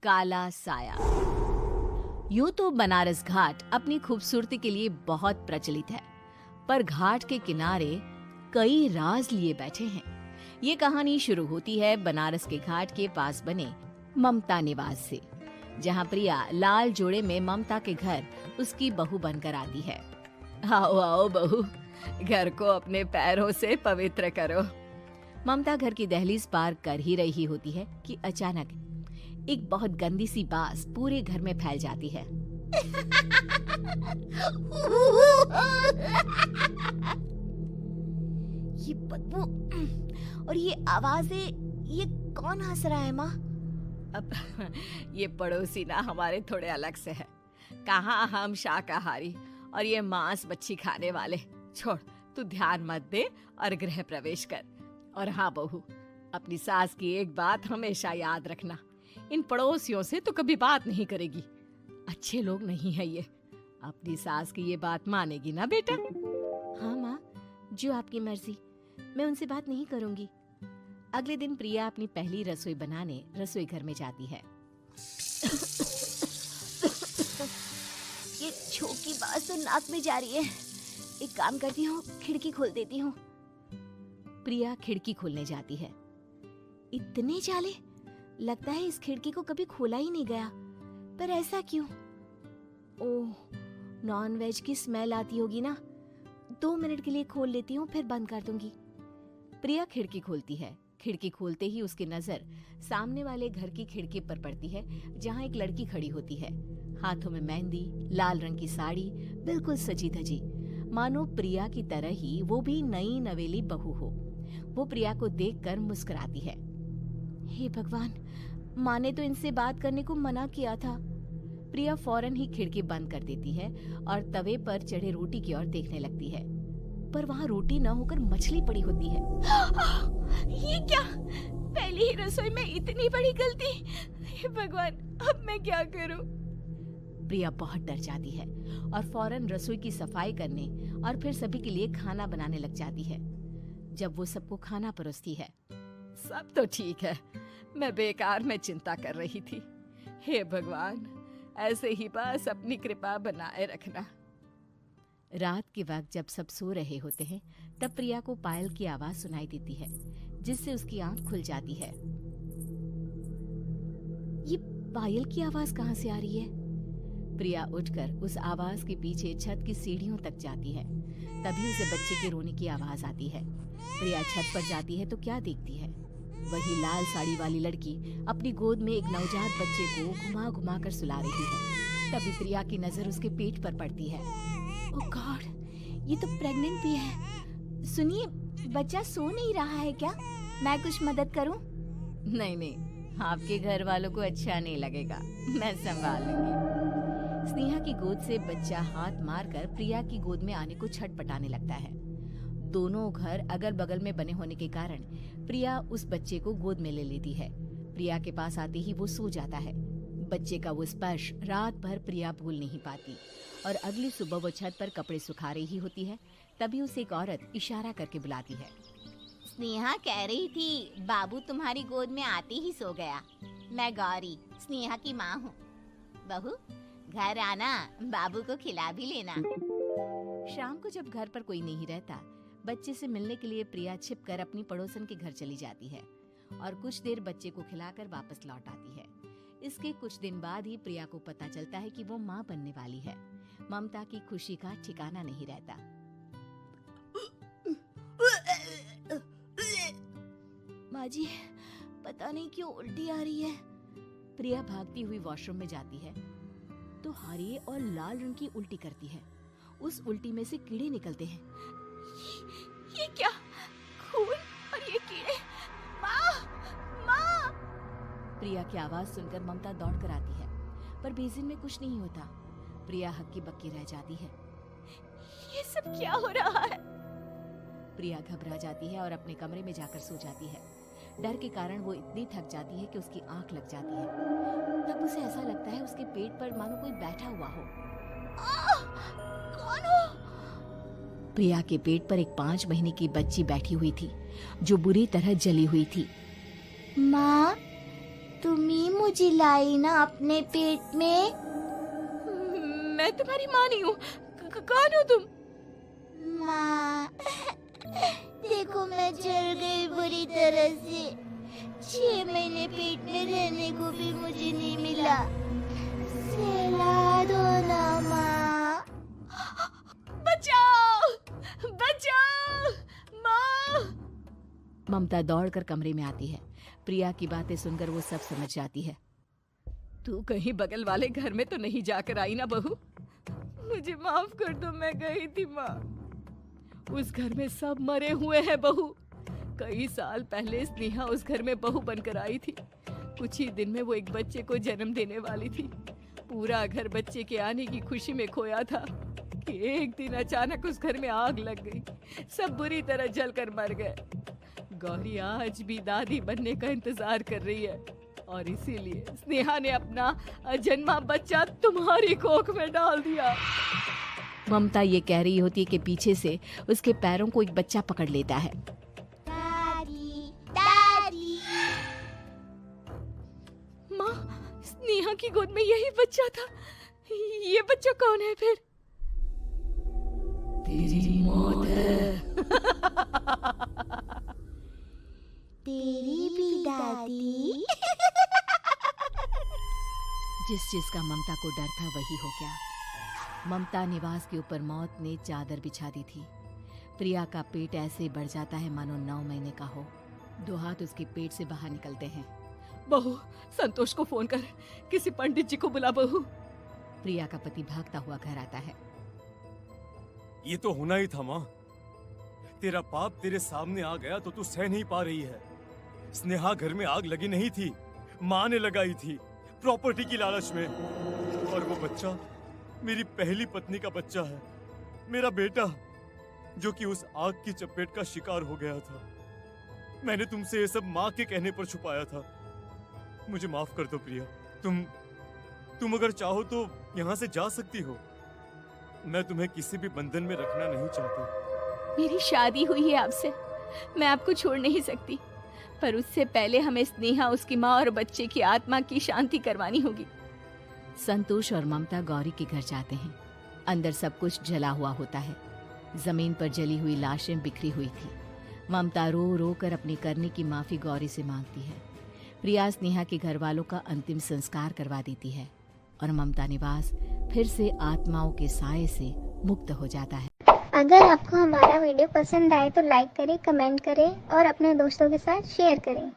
काला साया। यूं तो बनारस घाट अपनी खूबसूरती के लिए बहुत प्रचलित है, पर घाट के किनारे कई राज लिए बैठे हैं। ये कहानी शुरू होती है बनारस के घाट के पास बने ममता निवास से, जहां प्रिया लाल जोड़े में ममता के घर उसकी बहू बनकर आती है। आओ आओ बहू, घर को अपने पैरों से पवित्र करो। ममता घर की दहलीज पार कर ही रही होती है कि अचानक एक बहुत गंदी सी बास पूरे घर में फैल जाती है। ये बदबू और ये आवाजें, ये कौन हंस रहा है माँ? अब ये पड़ोसी ना हमारे थोड़े अलग से है। कहाँ हम शाकाहारी और ये मांस मच्छी खाने वाले। छोड़, तू ध्यान मत दे और गृह प्रवेश कर। और हाँ बहू, अपनी सास की एक बात हमेशा याद रखना, इन पड़ोसियों से तो कभी बात नहीं करेगी। अच्छे लोग नहीं है ये। अपनी सास की ये बात मानेगी ना बेटा? हाँ माँ, जो आपकी मर्जी, मैं उनसे बात नहीं करूंगी। अगले दिन प्रिया अपनी पहली रसोई बनाने रसोई घर में जाती है। ये छोकी बात तो नाक में जा रही है। एक काम करती हूँ, खिड़की खोल देती हूँ। प्रिया खिड़की खोलने जाती है। इतने जाले, लगता है इस खिड़की को कभी खोला ही नहीं गया। पर ऐसा क्यों? ओह, नॉन वेज की स्मेल आती होगी ना। 2 मिनट के लिए खोल लेती हूँ, फिर बंद कर दूंगी। प्रिया खिड़की खोलती है। खिड़की खोलते ही उसकी नजर सामने वाले घर की खिड़की पर पड़ती है, जहाँ एक लड़की खड़ी होती है। हाथों में मेहंदी, लाल रंग की साड़ी, बिल्कुल सजी धजी, मानो प्रिया की तरह ही वो भी नई नवेली बहू हो। वो प्रिया को देखकर मुस्कुराती है। हे भगवान, माँ ने तो इनसे बात करने को मना किया था। प्रिया फौरन ही खिड़की बंद कर देती है और तवे पर चढ़े रोटी की ओर देखने लगती है, पर वहाँ रोटी न होकर मछली पड़ी होती है। ये क्या? पहली ही रसोई में इतनी बड़ी गलती। हे भगवान, अब मैं क्या करूं? प्रिया बहुत डर जाती है और फौरन रसोई की सफाई करने और फिर सभी के लिए खाना बनाने लग जाती है। जब वो सबको खाना परोसती है, सब तो ठीक है, मैं बेकार में चिंता कर रही थी। हे भगवान, ऐसे ही बस अपनी कृपा बनाए रखना। रात के वक्त जब सब सो रहे होते हैं, तब प्रिया को पायल की आवाज सुनाई देती है, जिससे उसकी आंख खुल जाती है। ये पायल की आवाज कहाँ से आ रही है? प्रिया उठकर उस आवाज के पीछे छत की सीढ़ियों तक जाती है। तभी उसे बच्चे के रोने की आवाज आती है। प्रिया छत पर जाती है तो क्या देखती है? वही लाल साड़ी वाली लड़की अपनी गोद में एक नवजात बच्चे को घुमा घुमा कर सुला रही है। तभी प्रिया की नजर उसके पेट पर पड़ती है। ओह गॉड, ये तो प्रेग्नेंट भी है। सुनिए, बच्चा सो नहीं रहा है क्या? मैं कुछ मदद करूं? नहीं नहीं, आपके घर वालों को अच्छा नहीं लगेगा, मैं संभाल लूंगी। स्नेहा की गोद से बच्चा हाथ मारकर प्रिया की गोद में आने को छटपटाने लगता है। दोनों घर अगल बगल में बने होने के कारण प्रिया उस बच्चे को गोद में ले लेती है। प्रिया के पास आते ही वो सो जाता है। बच्चे का वो स्पर्श रात भर प्रिया भूल नहीं पाती और अगली सुबह वो छत पर कपड़े सुखा रही होती है। तभी उसे एक औरत इशारा करके बुलाती है। स्नेहा कह रही थी बाबू तुम्हारी गोद में आते ही सो गया। मैं गौरी, स्नेहा की माँ हूँ। बहू, घर आना, बाबू को खिला भी लेना। शाम को जब घर पर कोई नहीं रहता, बच्चे से मिलने के लिए प्रिया छिपकर अपनी पड़ोसन के घर चली जाती है और कुछ देर बच्चे को खिलाकर वापस लौट आती है। इसके कुछ दिन बाद ही प्रिया को पता चलता है कि वो माँ बनने वाली है। ममता की खुशी का ठिकाना नहीं रहता। माँ जी, पता नहीं क्यों उल्टी आ रही है। प्रिया भागती हुई वॉशरूम में जाती है तो हरे और लाल रंग की उल्टी करती है। उस उल्टी में से कीड़े निकलते हैं। ये क्या? खून और ये कीड़े! माँ! माँ! प्रिया की आवाज सुनकर ममता दौड़ कर आती है, पर बेसिन में कुछ नहीं होता। प्रिया हक्की बक्की रह जाती है। ये सब क्या हो रहा है? प्रिया घबरा जाती है और अपने कमरे में जाकर सो जाती है। डर के कारण वो इतनी थक जाती है कि उसकी आंख लग जाती है। तब उसे ऐसा लगता है उसके पेट पर मानो कोई बैठा हुआ हो। कौन हो? प्रिया के पेट पर एक 5 महीने की बच्ची बैठी हुई थी, जो बुरी तरह जली हुई थी। माँ, तुम ही मुझे लाई ना अपने पेट में। मैं तुम्हारी माँ नहीं हूँ। कौन हो तुम? माँ, देखो मैं जल गई बुरी तरह से। 6 महीने पेट में रहने को भी मुझे नहीं मिला। सहला दो ना माँ। बचाओ, बचाओ, माँ। ममता दौड़कर कमरे में आती है। प्रिया की बातें सुनकर वो सब समझ जाती है। तू कहीं बगल वाले घर में तो नहीं जाकर आई ना बहू? मुझे माफ कर दो, मैं गई थी माँ। उस घर में सब मरे हुए हैं बहू। कई साल पहले स्नेहा उस घर में बहू बनकर आई थी। कुछ ही दिन में वो एक बच्चे को जन्म देने वाली थी। पूरा घर बच्चे के आने की खुशी में खोया था कि एक दिन अचानक उस घर में आग लग गई। सब बुरी तरह जलकर मर गए। गौरी आज भी दादी बनने का इंतजार कर रही है और इसीलिए स्नेहा ने अपना अजन्मा बच्चा तुम्हारी कोख में डाल दिया। ममता ये कह रही होती है कि पीछे से उसके पैरों को एक बच्चा पकड़ लेता है। दादी, दादी। माँ, स्नेहा की गोद में यही बच्चा था। ये बच्चा कौन है फिर? तेरी मौत है। तेरी भी दादी। जिस चीज का ममता को डर था वही हो गया। ममता निवास के ऊपर मौत ने चादर बिछा दी थी। प्रिया का पेट ऐसे बढ़ जाता है मानो 9 महीने का हो। 2 हाथ उसके पेट से बाहर निकलते हैं। बहू, संतोष को फोन कर, किसी पंडित जी को बुला बहू। प्रिया का पति भागता हुआ घर आता है। ये तो होना ही था माँ। तेरा पाप तेरे सामने आ गया तो तू सह नहीं पा रही है। स्नेहा घर में आग लगी नहीं थी, माँ ने लगाई थी, प्रॉपर्टी की लालच में। और वो बच्चा मेरी पहली पत्नी का बच्चा है, मेरा बेटा, जो कि उस आग की चपेट का शिकार हो गया था। मैंने तुमसे ये सब माँ के कहने पर छुपाया था। मुझे माफ कर दो प्रिया। तुम अगर चाहो तो यहाँ से जा सकती हो। मैं तुम्हें किसी भी बंधन में रखना नहीं चाहता। मेरी शादी हुई है आपसे, मैं आपको छोड़ नहीं सकती, पर उससे पहले हमें स्नेहा, उसकी माँ और बच्चे की आत्मा की शांति करवानी होगी। संतोष और ममता गौरी के घर जाते हैं। अंदर सब कुछ जला हुआ होता है। जमीन पर जली हुई लाशें बिखरी हुई थी। ममता रो रो कर अपनी करने की माफी गौरी से मांगती है। प्रिया स्नेहा के घर वालों का अंतिम संस्कार करवा देती है और ममता निवास फिर से आत्माओं के साए से मुक्त हो जाता है। अगर आपको हमारा वीडियो पसंद आए तो लाइक करें, कमेंट करें और अपने दोस्तों के साथ शेयर करें।